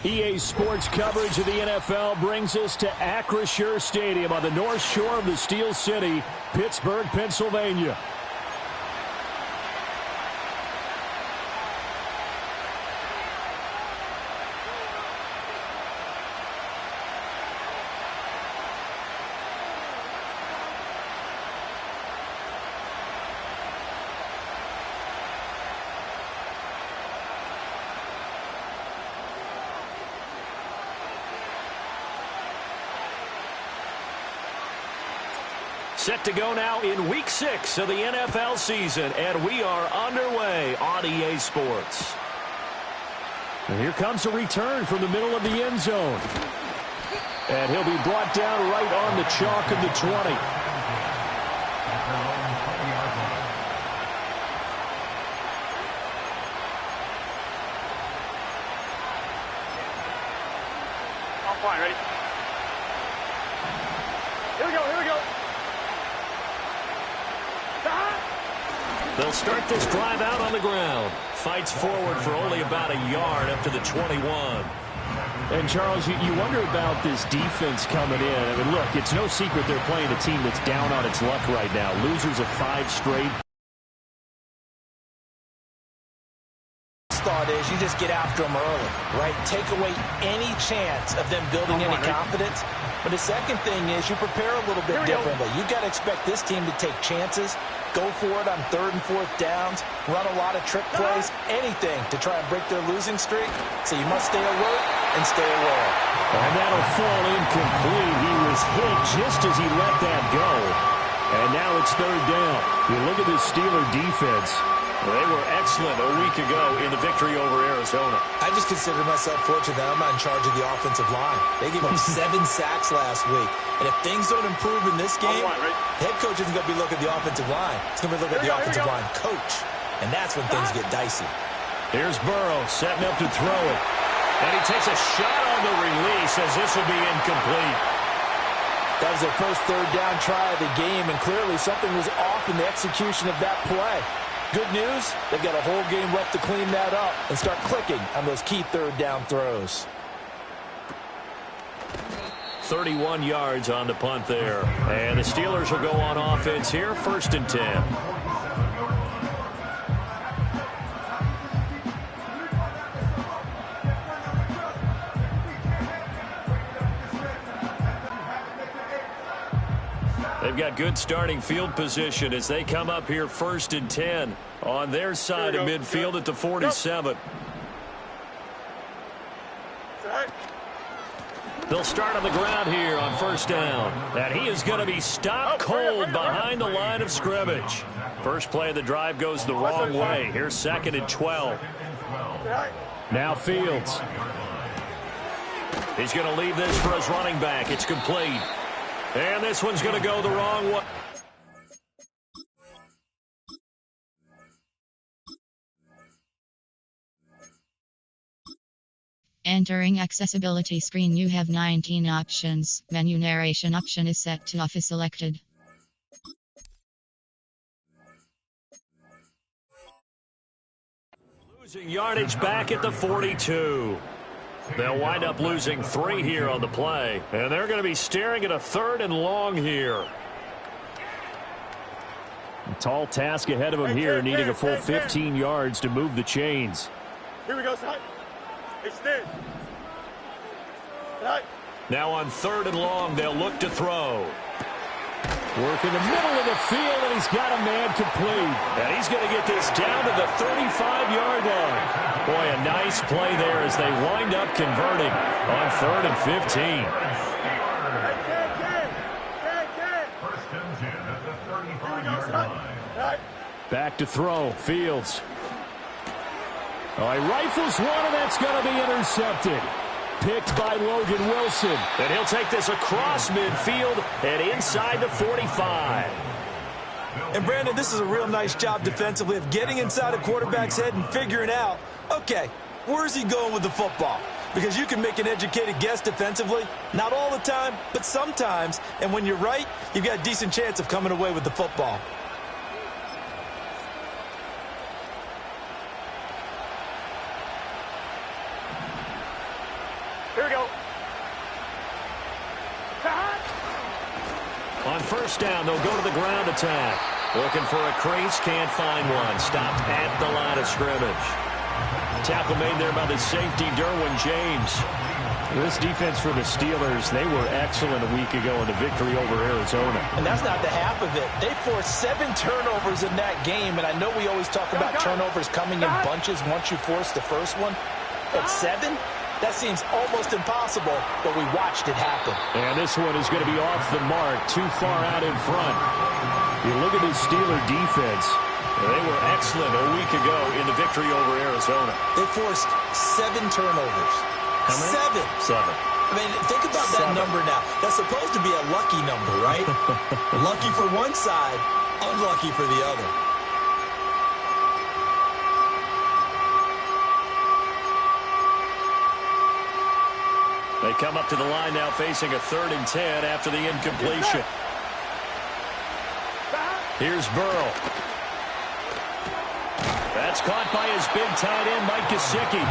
EA Sports coverage of the NFL brings us to Acrisure Stadium on the north shore of the Steel City, Pittsburgh, Pennsylvania. Set to go now in Week 6 of the NFL season, and we are underway on EA Sports. And here comes a return from the middle of the end zone. And he'll be brought down right on the chalk of the 20. I'm fine, ready? Here we go, here we go. They'll start this drive out on the ground. Fights forward for only about a yard up to the 21. And, Charles, you wonder about this defense coming in. I mean, look, it's no secret they're playing a team that's down on its luck right now. Losers of 5 straight. Thought is you just get after them early, right? Take away any chance of them building any confidence. But the second thing is you prepare a little bit differently. You got to expect this team to take chances, go for it on 3rd and 4th downs, run a lot of trick plays, anything to try and break their losing streak. So you must stay alert and stay aware. And that'll fall incomplete. He was hit just as he let that go. And now it's 3rd down. You look at the Steeler defense. They were excellent a week ago in the victory over Arizona. I just consider myself fortunate that I'm not in charge of the offensive line. They gave up 7 sacks last week. And if things don't improve in this game, the head coach isn't going to be looking at the offensive line. He's going to be looking at the offensive line coach. And that's when things get dicey. Here's Burrow setting up to throw it. And he takes a shot on the release as this will be incomplete. That was their first 3rd down try of the game, and clearly something was off in the execution of that play. Good news, they've got a whole game left to clean that up and start clicking on those key 3rd down throws. 31 yards on the punt there. And the Steelers will go on offense here, 1st and 10. They've got good starting field position as they come up here 1st and 10 on their side of midfield at the 47. They'll start on the ground here on 1st down. And he is going to be stopped cold behind the line of scrimmage. First play of the drive goes the wrong way. Here's 2nd and 12. Now Fields. He's going to leave this for his running back. It's complete. And this one's going to go the wrong way. Entering accessibility screen, you have 19 options. Menu narration option is set to off is selected. Losing yardage back at the 42. They'll wind up losing 3 here on the play. And they're going to be staring at a 3rd and long here. A tall task ahead of them here, needing a full 15 yards to move the chains. Here we go, son. Extend. Now on 3rd and long, they'll look to throw. Work in the middle of the field, and he's got a man complete. And he's going to get this down to the 35-yard line. Boy, a nice play there as they wind up converting on 3rd and 15. Back to throw. Fields. Oh, he rifles one, and that's going to be intercepted. Picked by Logan Wilson. And he'll take this across midfield and inside the 45. And, Brandon, this is a real nice job defensively of getting inside a quarterback's head and figuring out, okay, where's he going with the football? Because you can make an educated guess defensively. Not all the time, but sometimes. And when you're right, you've got a decent chance of coming away with the football. Here we go. On first down, they'll go to the ground attack. Looking for a crease, can't find one. Stopped at the line of scrimmage. Tackle made there by the safety, Derwin James. This defense for the Steelers, they were excellent a week ago in the victory over Arizona. And that's not the half of it. They forced 7 turnovers in that game, and I know we always talk about turnovers coming in bunches once you force the first one. But 7? That seems almost impossible, but we watched it happen. And this one is going to be off the mark, too far out in front. You look at this Steeler defense. They were excellent a week ago in the victory over Arizona. They forced 7 turnovers. How many? 7. I mean, think about that number now. That's supposed to be a lucky number, right? Lucky for one side, unlucky for the other. They come up to the line now facing a 3rd and 10 after the incompletion. Here's Burrow. That's caught by his big tight end, Mike Gesicki.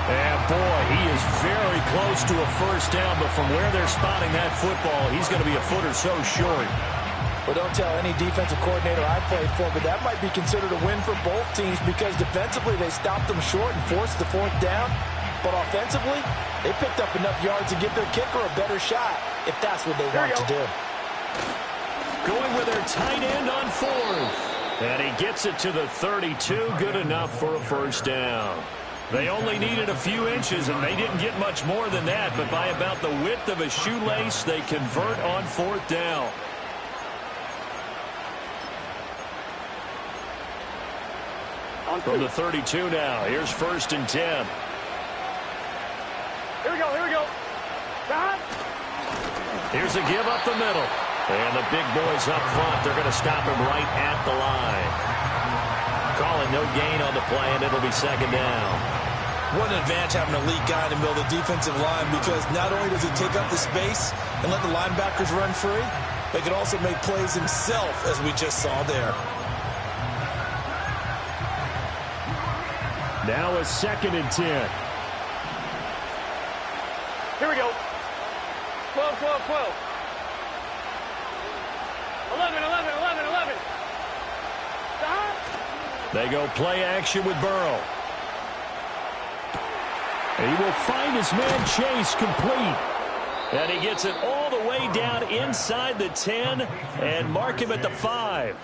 And, boy, he is very close to a first down, but from where they're spotting that football, he's going to be a foot or so short. Well, don't tell any defensive coordinator I played for, but that might be considered a win for both teams because defensively they stopped them short and forced the 4th down. But offensively, they picked up enough yards to give their kicker a better shot, if that's what they want to do. Going with their tight end on 4th. And he gets it to the 32, good enough for a first down. They only needed a few inches, and they didn't get much more than that, but by about the width of a shoelace, they convert on 4th down. From the 32 now, here's 1st and 10. Here we go, here we go. Here's a give up the middle. And the big boys up front, they're going to stop him right at the line. Calling no gain on the play, and it'll be 2nd down. What an advantage having an elite guy in the middle of the defensive line, because not only does he take up the space and let the linebackers run free, but he can also make plays himself, as we just saw there. Now a 2nd and 10. Here we go. 12, 12, 12. 11, 11, 11, 11. Stop. They go play action with Burrow. And he will find his man Chase complete. And he gets it all the way down inside the 10 and mark him at the 5.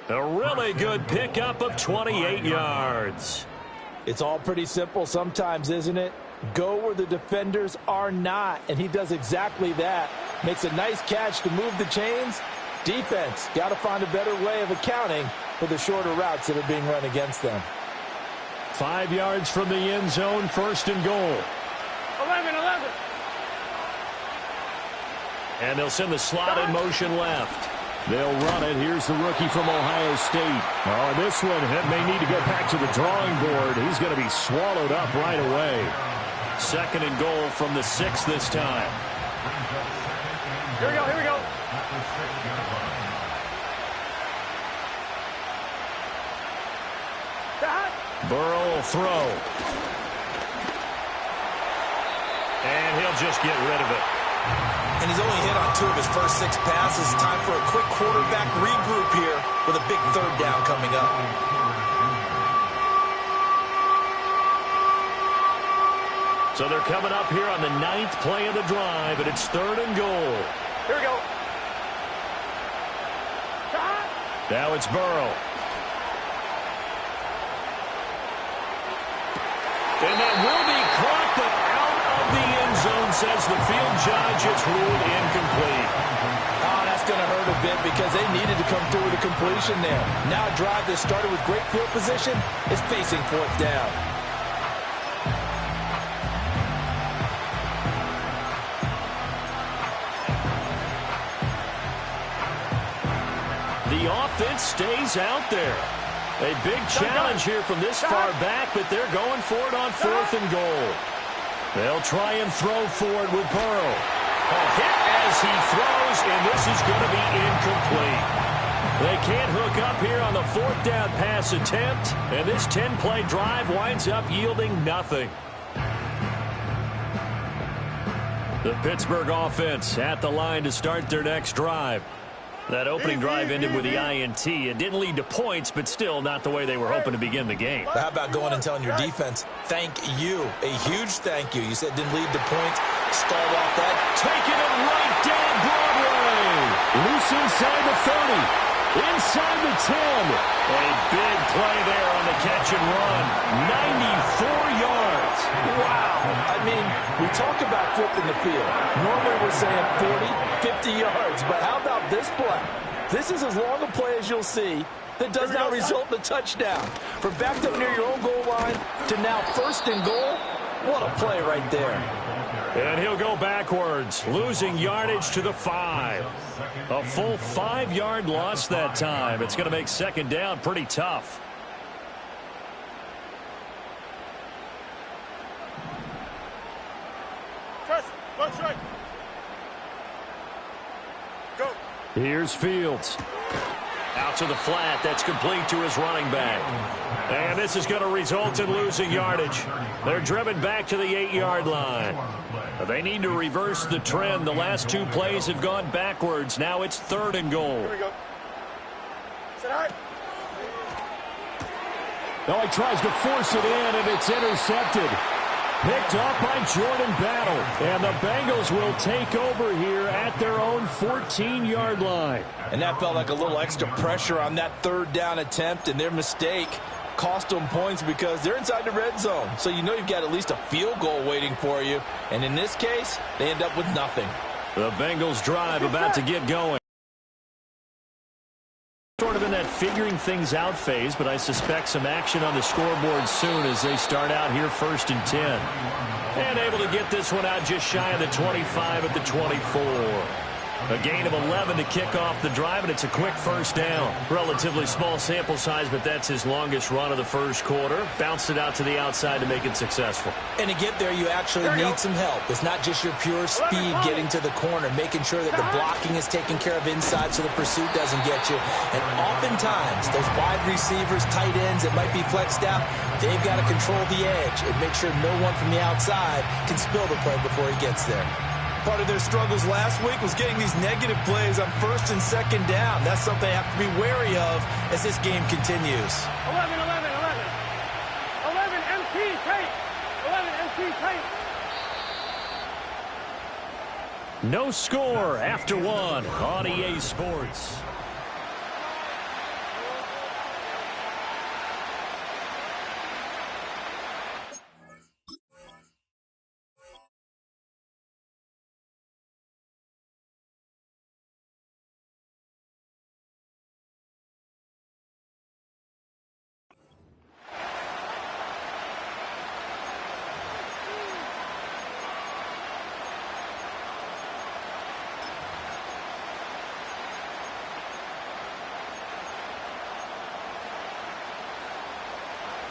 A really good pickup of 28 yards. It's all pretty simple sometimes, isn't it? Go where the defenders are not, and he does exactly that. Makes a nice catch to move the chains. Defense, got to find a better way of accounting for the shorter routes that are being run against them. 5 yards from the end zone, 1st and goal. 11, 11. And they'll send the slot in motion left. They'll run it. Here's the rookie from Ohio State. Oh, this one may need to go back to the drawing board. He's going to be swallowed up right away. 2nd and goal from the 6 this time. Here we go, here we go. Burrow will throw. And he'll just get rid of it. And he's only hit on 2 of his first 6 passes. Time for a quick quarterback regroup here with a big 3rd down coming up. So they're coming up here on the 9th play of the drive, and it's 3rd and goal. Here we go. Now it's Burrow. And that will be caught, but out of the end zone, says the field judge. It's ruled incomplete. Oh, that's going to hurt a bit because they needed to come through with a completion there. Now a drive that started with great field position is facing 4th down. The offense stays out there. A big challenge here from this far back, but they're going for it on 4th and goal. They'll try and throw forward with Burrow. A hit as he throws, and this is going to be incomplete. They can't hook up here on the 4th down pass attempt, and this 10-play drive winds up yielding nothing. The Pittsburgh offense at the line to start their next drive. That opening drive ended with the INT. It didn't lead to points, but still not the way they were hoping to begin the game. How about going and telling your defense, thank you, a huge thank you. You said didn't lead to points. Start off that. Taking it right down Broadway. Loose inside the 30. Inside the 10. A big play there on the catch and run. 94 yards. Wow. I mean, we talk about flipping the field. Normally we're saying 40, 50 yards. But how about this play? This is as long a play as you'll see that does not result in a touchdown. From backed up near your own goal line to now first and goal, what a play right there. And he'll go backwards, losing yardage to the 5. A full 5-yard loss that time. It's going to make second down pretty tough. Go. Here's Fields. Out to the flat. That's complete to his running back. And this is going to result in losing yardage. They're driven back to the 8-yard line. They need to reverse the trend. The last 2 plays have gone backwards. Now it's 3rd and goal. Here we go. Sit high. Now he tries to force it in, and it's intercepted. Picked up by Jordan Battle. And the Bengals will take over here at their own 14-yard line. And that felt like a little extra pressure on that 3rd down attempt, and their mistake cost them points because they're inside the red zone. So you know you've got at least a field goal waiting for you. And in this case, they end up with nothing. The Bengals drive about to get going. Sort of in that figuring things out phase, but I suspect some action on the scoreboard soon as they start out here 1st and 10. And able to get this one out just shy of the 25 at the 24. A gain of 11 to kick off the drive, and it's a quick first down. Relatively small sample size, but that's his longest run of the first quarter. Bounced it out to the outside to make it successful. And to get there, you actually need some help. It's not just your pure speed getting to the corner, making sure that the blocking is taken care of inside so the pursuit doesn't get you. And oftentimes, those wide receivers, tight ends that might be flexed out, they've got to control the edge and make sure no one from the outside can spill the play before he gets there. Part of their struggles last week was getting these negative plays on 1st and 2nd down. That's something they have to be wary of as this game continues. 11, 11, 11. 11 MT tight. 11 MT tight. No score after 1 on EA Sports.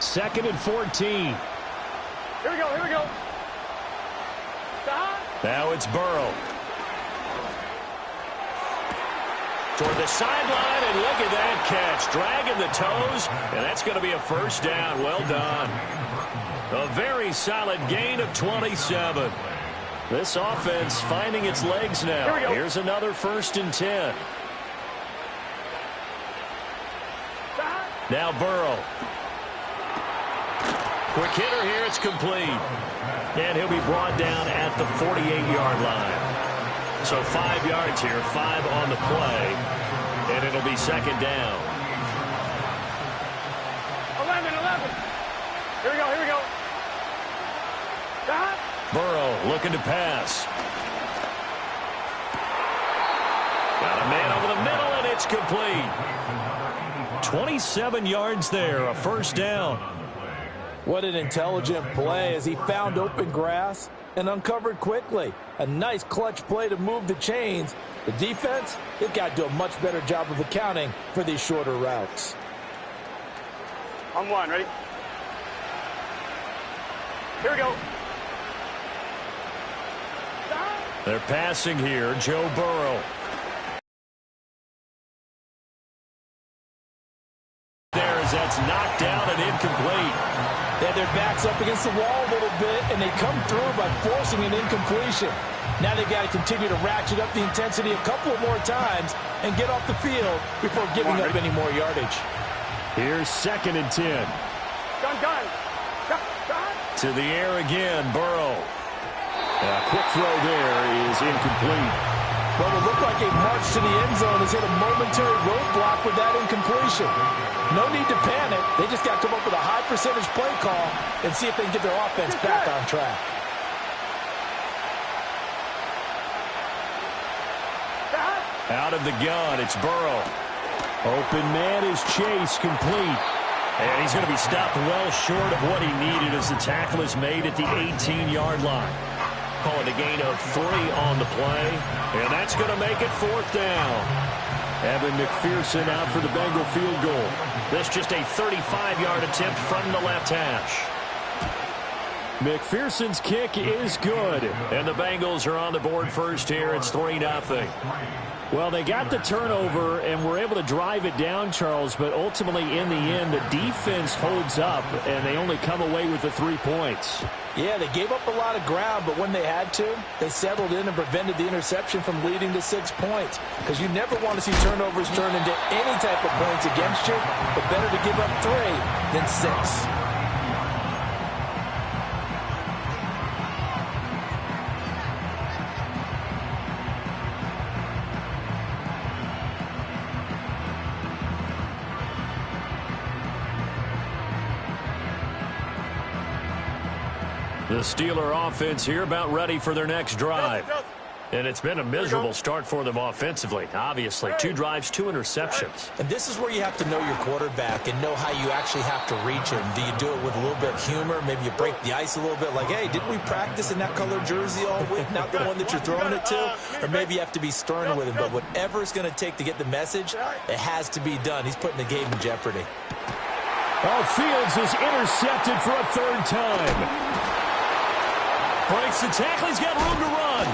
Second and 14. Here we go, here we go. Stop. Now it's Burrow. Toward the sideline, and look at that catch. Dragging the toes, and that's going to be a first down. Well done. A very solid gain of 27. This offense finding its legs now. Here we go. Here's another 1st and 10. Stop. Now Burrow. Quick hitter here, it's complete. And he'll be brought down at the 48-yard line. So 5 yards here, 5 on the play, and it'll be second down. 11, 11. Here we go, here we go. Stop. Burrow looking to pass. Got a man over the middle, and it's complete. 27 yards there, a first down. What an intelligent play as he found open grass and uncovered quickly. A nice clutch play to move the chains. The defense, they've got to do a much better job of accounting for these shorter routes. On 1, ready? Here we go. Stop. They're passing here, Joe Burrow. That's knocked down and incomplete. They had their backs up against the wall a little bit, and they come through by forcing an incompletion. Now they've got to continue to ratchet up the intensity a couple more times and get off the field before giving up any more yardage. Here's 2nd and 10. Gun. To the air again, Burrow. A quick throw there is incomplete. Well, it looked like a march to the end zone has hit a momentary roadblock with that incompletion. No need to panic. They just got to come up with a high percentage play call and see if they can get their offense back on track. Out of the gun, it's Burrow. Open man is Chase, complete. And he's going to be stopped well short of what he needed as the tackle is made at the 18-yard line. Call it a gain of 3 on the play, and that's going to make it 4th down. Evan McPherson out for the Bengal field goal. This just a 35-yard attempt from the left hash. McPherson's kick is good. And the Bengals are on the board first here. It's 3-0. Well, they got the turnover and were able to drive it down, Charles, but ultimately in the end, the defense holds up, and they only come away with the 3 points. Yeah, they gave up a lot of ground, but when they had to, they settled in and prevented the interception from leading to 6 points. Because you never want to see turnovers turn into any type of points against you, but better to give up 3 than 6. The Steeler offense here about ready for their next drive. And it's been a miserable start for them offensively. Obviously, 2 drives, 2 interceptions. And this is where you have to know your quarterback and know how you actually have to reach him. Do you do it with a little bit of humor? Maybe you break the ice a little bit like, hey, didn't we practice in that colored jersey all week? Not the one that you're throwing it to? Or maybe you have to be stern with him. But whatever it's going to take to get the message, it has to be done. He's putting the game in jeopardy. Oh, Fields is intercepted for a 3rd time. Breaks the tackle. He's got room to run.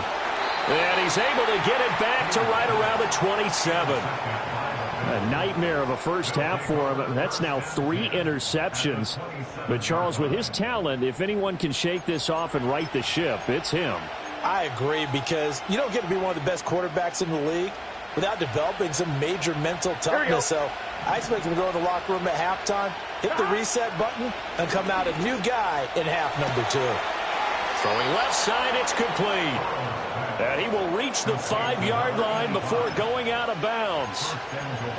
And he's able to get it back to right around the 27. A nightmare of a first half for him. That's now 3 interceptions. But, Charles, with his talent, if anyone can shake this off and right the ship, it's him. I agree, because you don't get to be one of the best quarterbacks in the league without developing some major mental toughness. So I expect him to go in the locker room at halftime, hit the reset button, and come out a new guy in half number 2. Throwing left side, it's complete. And he will reach the 5-yard line before going out of bounds.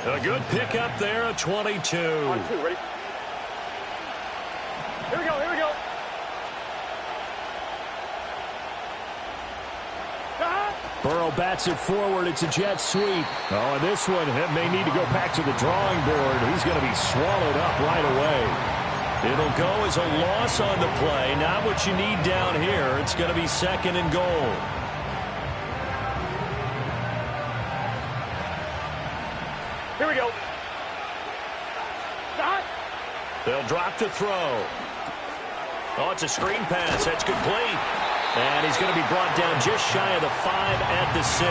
A good pickup there at 22. On 2, ready? Here we go. Burrow bats it forward. It's a jet sweep. Oh, and this one may need to go back to the drawing board. He's going to be swallowed up right away. It'll go as a loss on the play. Not what you need down here. It's going to be 2nd and goal. Here we go. Stop. They'll drop the throw. Oh, it's a screen pass. That's complete. And he's going to be brought down just shy of the 5 at the 6.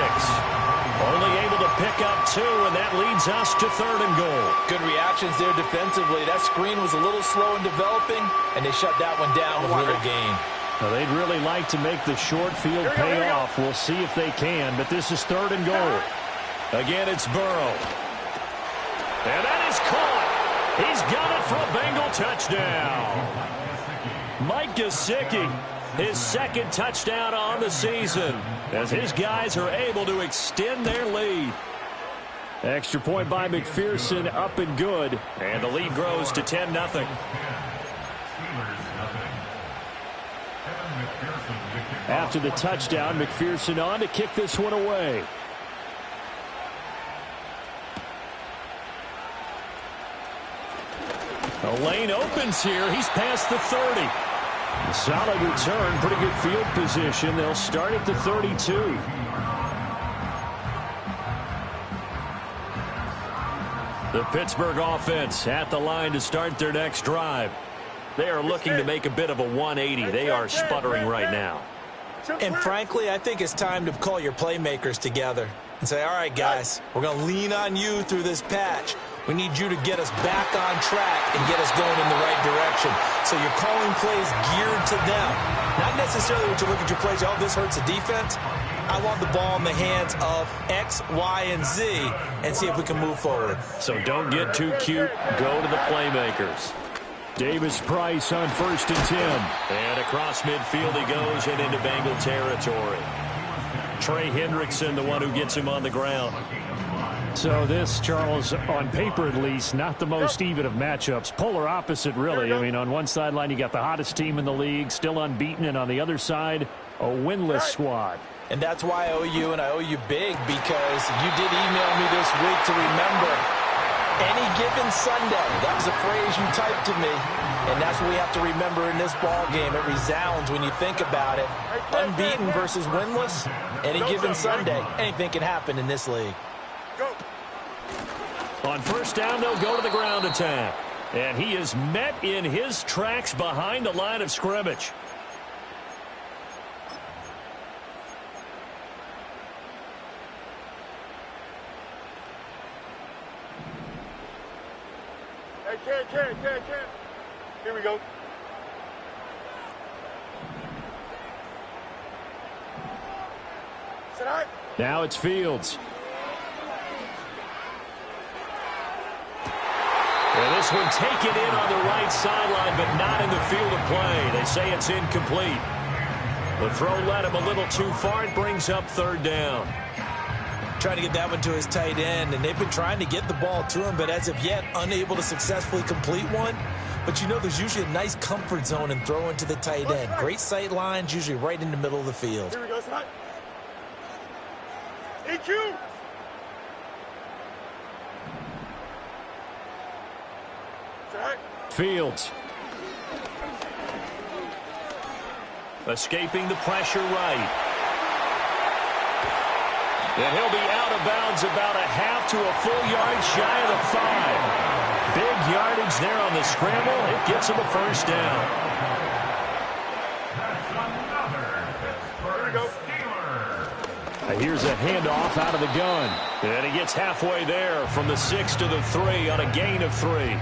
Only able to pick up 2, and that leads us to 3rd and goal. Good reactions there defensively. That screen was a little slow in developing, and they shut that one down with little gain. Well, they'd really like to make the short field pay off. We'll see if they can, but this is 3rd and goal. Again, it's Burrow. And that is caught. He's got it for a Bengal touchdown. Mike Gesicki, his 2nd touchdown on the season, as his guys are able to extend their lead. Extra point by McPherson, up and good. And the lead grows to 10-0. After the touchdown, McPherson on to kick this one away. The lane opens here. He's past the 30. Solid return, pretty good field position. They'll start at the 32. The Pittsburgh offense at the line to start their next drive. They are looking to make a bit of a 180. They are sputtering right now. And frankly, I think it's time to call your playmakers together and say, all right, guys, we're going to lean on you through this patch. We need you to get us back on track and get us going in the right direction. So you're calling plays geared to them. Not necessarily when you look at your plays, oh, this hurts the defense. I want the ball in the hands of X, Y, and Z and see if we can move forward. So don't get too cute. Go to the playmakers. Davis Price on 1st and 10. And across midfield he goes and into Bengal territory. Trey Hendrickson, the one who gets him on the ground. So this, Charles, on paper at least, not the most even of matchups. Polar opposite, really. I mean, on one sideline, you got the hottest team in the league, still unbeaten, and on the other side, a winless squad. And that's why I owe you, and I owe you big, because you did email me this week to remember any given Sunday. That was a phrase you typed to me, and that's what we have to remember in this ball game. It resounds when you think about it. Unbeaten versus winless, any given Sunday. Anything can happen in this league. On 1st down, they'll go to the ground attack. And he is met in his tracks behind the line of scrimmage. Hey, Ken. Here we go. Sit high. Now it's Fields. And this one taken in on the right sideline, but not in the field of play. They say it's incomplete. The throw led him a little too far. It brings up 3rd down. Trying to get that one to his tight end, and they've been trying to get the ball to him, but as of yet, unable to successfully complete one. But you know there's usually a nice comfort zone in throwing to the tight end. Great sight lines, usually right in the middle of the field. Here we go, son. EQ. Fields. Escaping the pressure right. And he'll be out of bounds about a half to a full yard shy of the 5. Big yardage there on the scramble. It gets him a 1st down. Here's a handoff out of the gun. And he gets halfway there from the 6 to the 3 on a gain of 3.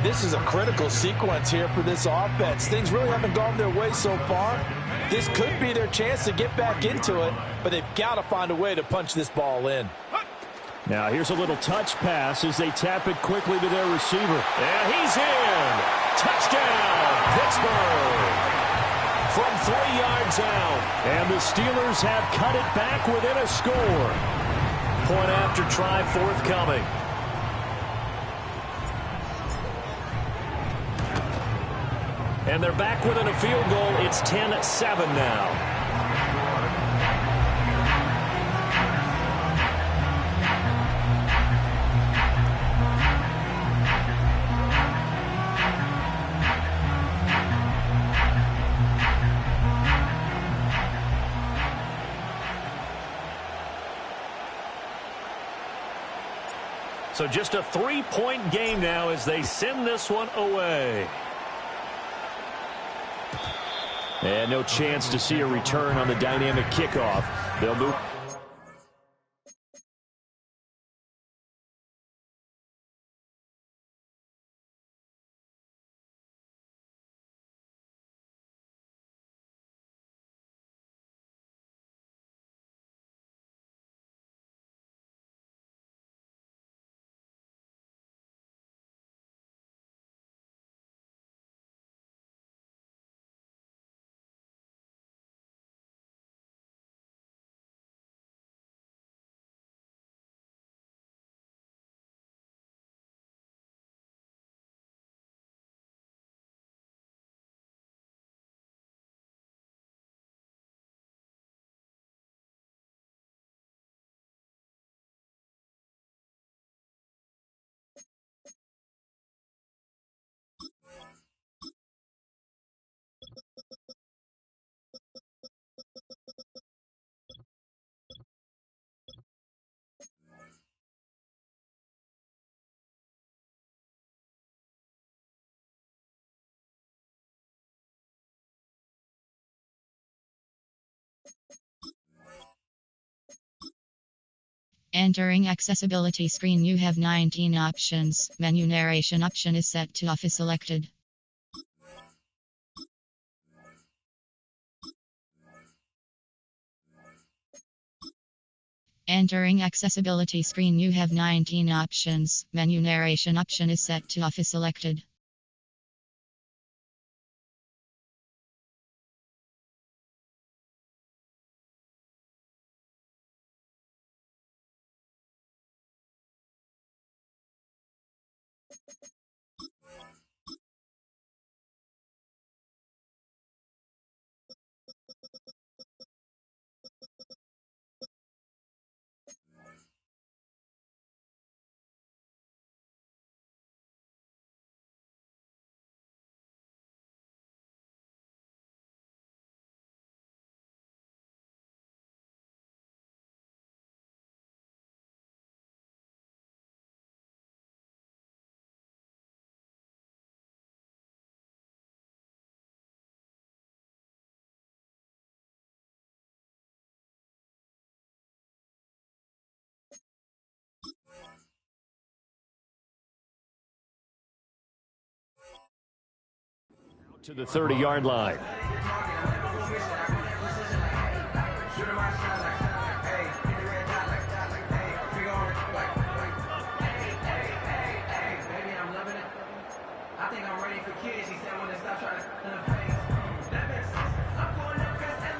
This is a critical sequence here for this offense. Things really haven't gone their way so far. This could be their chance to get back into it, but they've got to find a way to punch this ball in. Now here's a little touch pass as they tap it quickly to their receiver. And he's in. Touchdown, Pittsburgh. From 3 yards out. And the Steelers have cut it back within a score. Point after try forthcoming. And they're back within a field goal. It's 10-7 now. So just a 3-point game now as they send this one away. And no chance to see a return on the dynamic kickoff. They'll move. Entering accessibility screen, you have 19 options. Menu narration option is set to off is selected. Entering accessibility screen, you have 19 options. Menu narration option is set to off if selected. To the 30-yard line.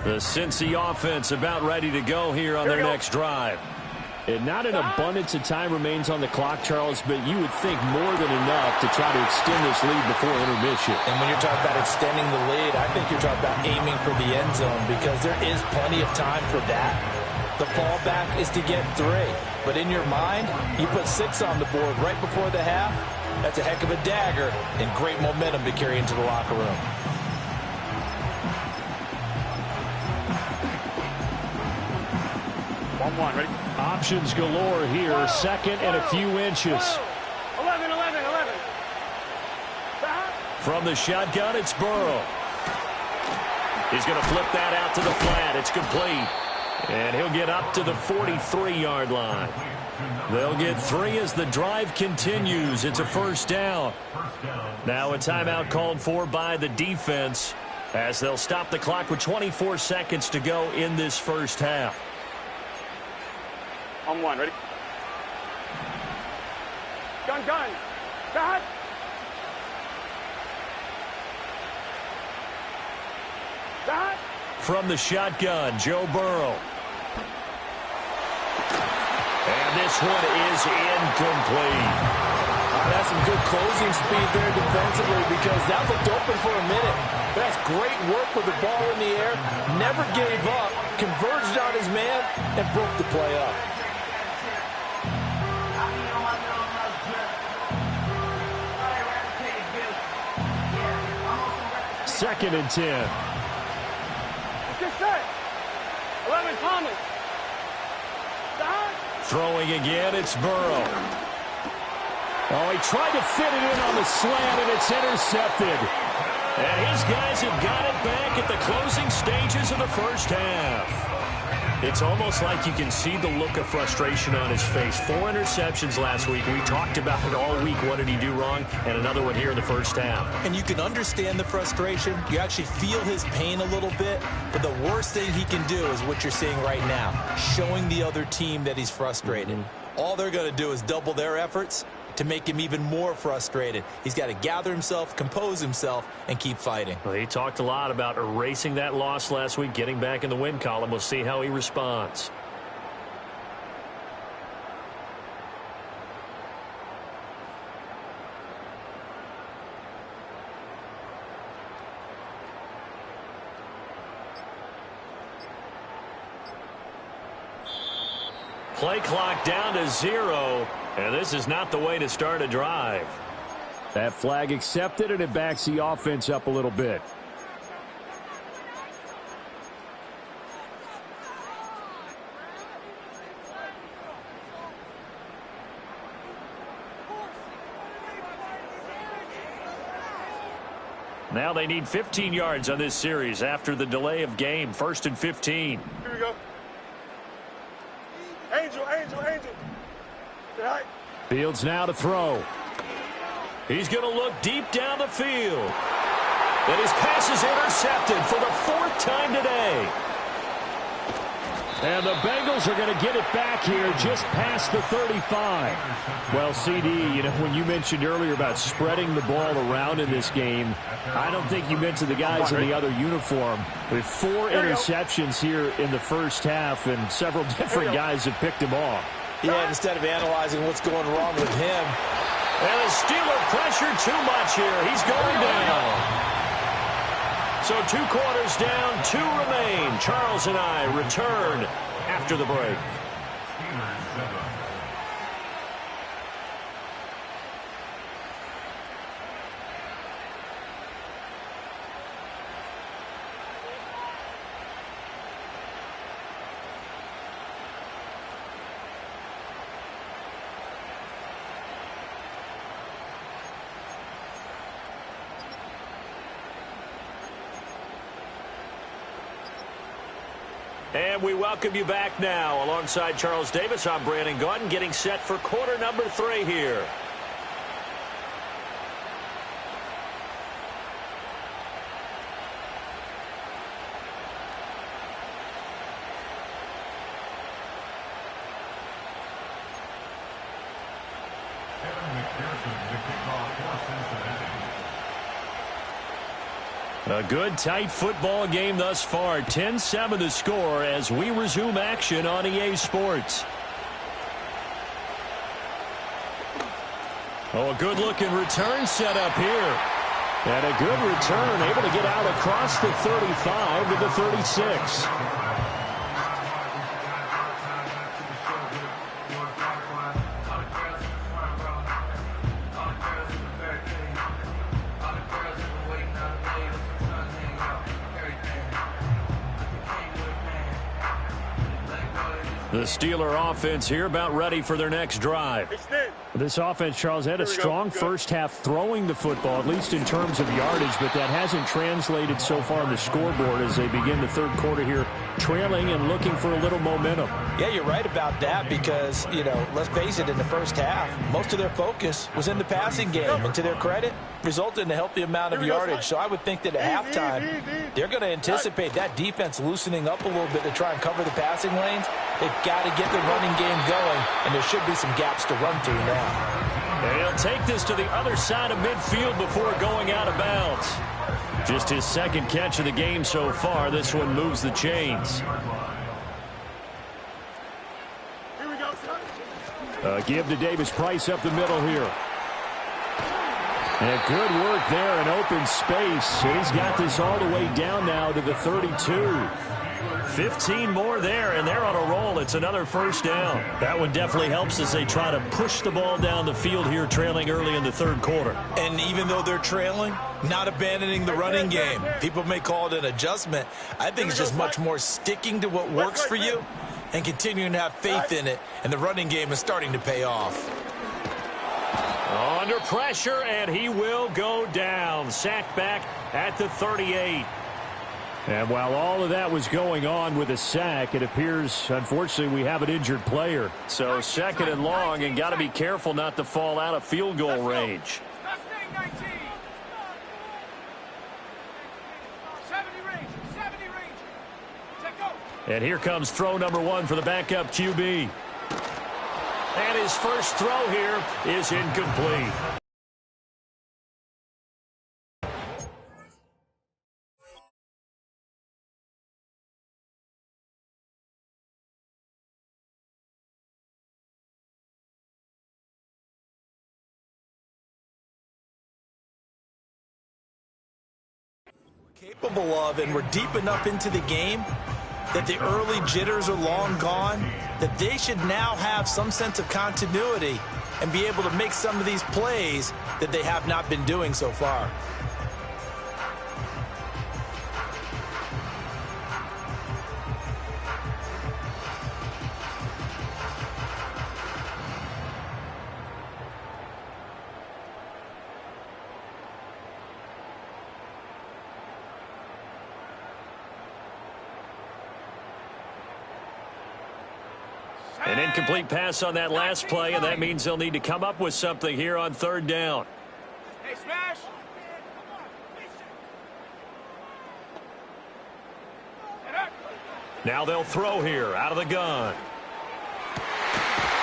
The Cincy offense about ready to go here on their next drive. And not an abundance of time remains on the clock, Charles, but you would think more than enough to try to extend this lead before intermission. And when you're talking about extending the lead, I think you're talking about aiming for the end zone because there is plenty of time for that. The fallback is to get 3. But in your mind, you put 6 on the board right before the half. That's a heck of a dagger and great momentum to carry into the locker room. Ready? Options galore here. Second and a few inches. 11. From the shotgun, it's Burrow. He's going to flip that out to the flat. It's complete. And he'll get up to the 43-yard line. They'll get 3 as the drive continues. It's a first down. Now a timeout called for by the defense as they'll stop the clock with 24 seconds to go in this first half. On 1, ready? Gun. Got. From the shotgun, Joe Burrow. And this one is incomplete. That's some good closing speed there defensively because that looked open for a minute. That's great work with the ball in the air. Never gave up, converged on his man, and broke the play up. Second and 10. Get set. 11, Thomas. Throwing again, it's Burrow. Oh, he tried to fit it in on the slant, and it's intercepted. And his guys have got it back at the closing stages of the first half. It's almost like you can see the look of frustration on his face. 4 interceptions last week. We talked about it all week. What did he do wrong? And another one here in the first half. And you can understand the frustration. You actually feel his pain a little bit. But the worst thing he can do is what you're seeing right now, showing the other team that he's frustrated. All they're going to do is double their efforts to make him even more frustrated. He's got to gather himself, compose himself, and keep fighting. Well, he talked a lot about erasing that loss last week, getting back in the win column. We'll see how he responds. Play clock down to 0. And this is not the way to start a drive. That flag accepted, and it backs the offense up a little bit. Now they need 15 yards on this series after the delay of game. 1st and 15. Here we go. Angel. Right. Fields now to throw. He's going to look deep down the field. And his pass is intercepted for the 4th time today. And the Bengals are going to get it back here just past the 35. Well, CD, when you mentioned earlier about spreading the ball around in this game, I don't think you mentioned the guys in the other uniform. With 4 interceptions here in the first half, and several different guys have picked him off. Yeah, instead of analyzing what's going wrong with him. And the Steeler pressure too much here. He's going down. So 2 quarters down, 2 remain. Charles and I return after the break. And we welcome you back now. Alongside Charles Davis, I'm Brandon Gaudin, getting set for quarter number 3 here. A good, tight football game thus far. 10-7 the score as we resume action on EA Sports. Oh, a good-looking return set up here. And a good return, able to get out across the 35 to the 36. The Steeler offense here about ready for their next drive. This offense, Charles, had a strong first half throwing the football, at least in terms of yardage, but that hasn't translated so far on the scoreboard as they begin the third quarter here, trailing and looking for a little momentum. Yeah, you're right about that because, let's face it, in the first half, most of their focus was in the passing game, and to their credit, resulted in a healthy amount of yardage. So I would think that at halftime, they're going to anticipate that defense loosening up a little bit to try and cover the passing lanes. They've got to get the running game going, and there should be some gaps to run through now. And he'll take this to the other side of midfield before going out of bounds. Just his second catch of the game so far. This one moves the chains. Give to Davis Price up the middle here. And good work there in open space. And he's got this all the way down now to the 32. 15 more there, and they're on a roll. It's another first down. That one definitely helps as they try to push the ball down the field here, trailing early in the third quarter. And even though they're trailing, not abandoning the running game. People may call it an adjustment. I think it's just much more sticking to what works for you and continuing to have faith in it, and the running game is starting to pay off. Under pressure, and he will go down. Sacked back at the 38. And while all of that was going on with a sack, it appears, unfortunately, we have an injured player. So second and long, and got to be careful not to fall out of field goal range. And here comes throw number 1 for the backup QB. And his first throw here is incomplete. Capable of, and we're deep enough into the game that the early jitters are long gone, that they should now have some sense of continuity and be able to make some of these plays that they have not been doing so far. An incomplete pass on that last play, and that means they'll need to come up with something here on third down. Hey, smash! Now they'll throw here out of the gun.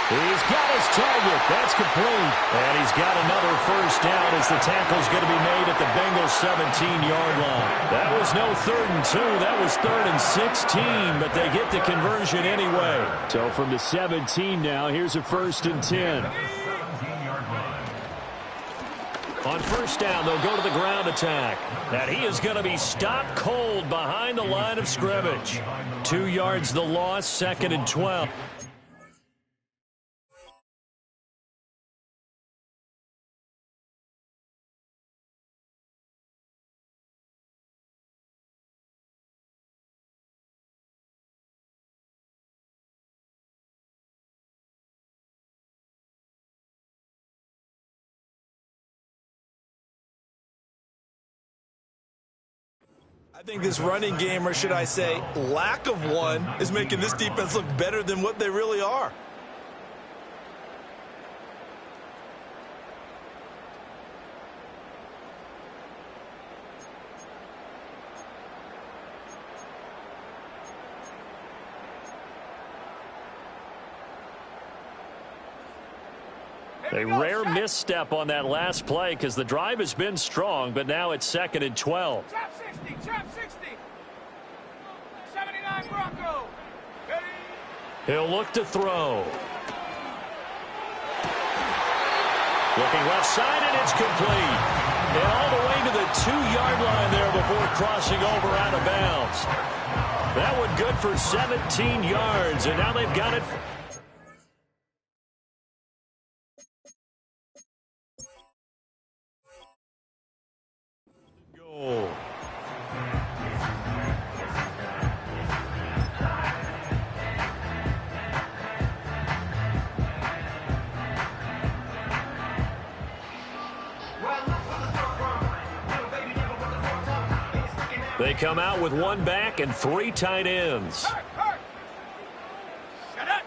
He's got his target. That's complete. And he's got another first down as the tackle's going to be made at the Bengals 17-yard line. That was no 3rd and 2. That was 3rd and 16, but they get the conversion anyway. So from the 17 now, here's a 1st and 10. On first down, they'll go to the ground attack. And he is going to be stopped cold behind the line of scrimmage. 2 yards the loss, 2nd and 12. I think this running game, or should I say lack of one, is making this defense look better than what they really are. A rare misstep on that last play because the drive has been strong, but now it's 2nd and 12. Trap 60, trap 60. 79 Bronco. Ready? He'll look to throw. Looking left side, and it's complete. And all the way to the 2-yard line there before crossing over out of bounds. That one good for 17 yards, and now they've got it. Goal. They come out with 1 back and 3 tight ends. Shut up.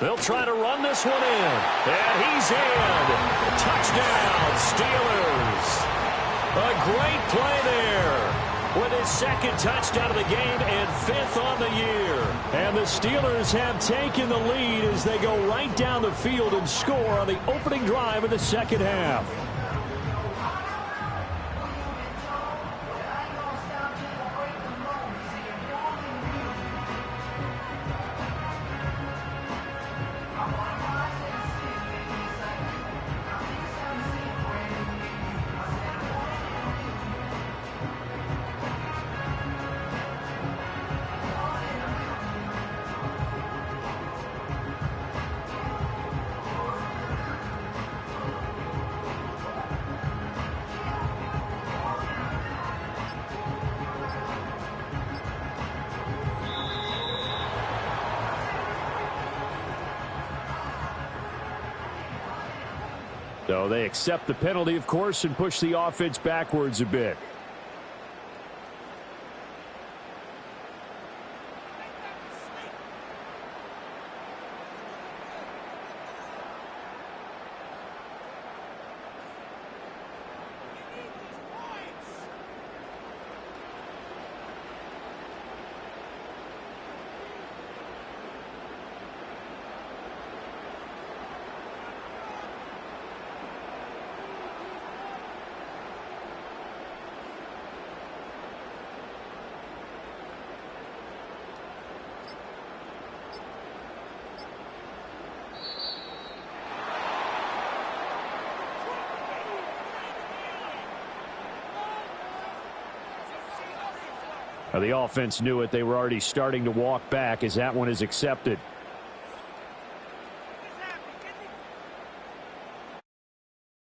They'll try to run this one in. And he's in. Touchdown, Steelers. A great play there. With his 2nd touchdown of the game and 5th on the year. And the Steelers have taken the lead as they go right down the field and score on the opening drive of the 2nd half. So they accept the penalty, of course, and push the offense backwards a bit. The offense knew it. They were already starting to walk back as that one is accepted.